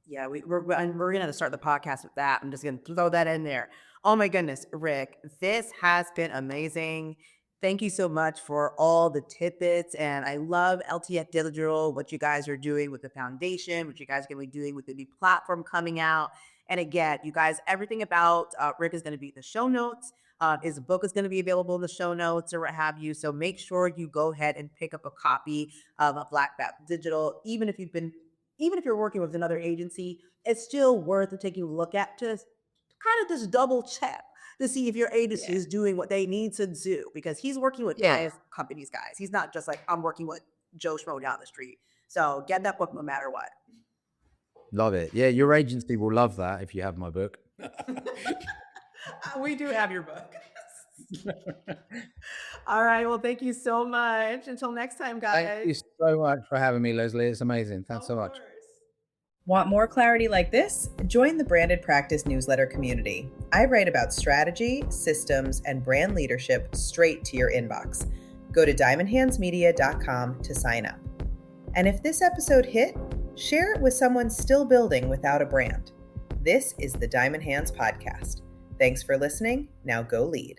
Yeah, we're gonna start the podcast with that. I'm just gonna throw that in there. Oh my goodness, Rick, this has been amazing. Thank you so much for all the tidbits, and I love LTF Digital, what you guys are doing with the foundation, what you guys are gonna be doing with the new platform coming out. And again, you guys, everything about Rick is gonna be in the show notes. His book is going to be available in the show notes or what have you. So make sure you go ahead and pick up a copy of a Black Belt Digital, even if you're working with another agency, it's still worth taking a look at to kind of just double check to see if your agency is doing what they need to do because he's working with giant companies, guys. He's not just like, I'm working with Joe Schmo down the street. So get that book no matter what. Love it. Yeah, your agency will love that if you have my book. We do have your book. All right. Well, thank you so much. Until next time, guys. Thank you so much for having me, Leslie. It's amazing. Thanks so much. Want more clarity like this? Join the Branded Practice newsletter community. I write about strategy, systems, and brand leadership straight to your inbox. Go to diamondhandsmedia.com to sign up. And if this episode hit, share it with someone still building without a brand. This is the Diamond Hands Podcast. Thanks for listening. Now go lead.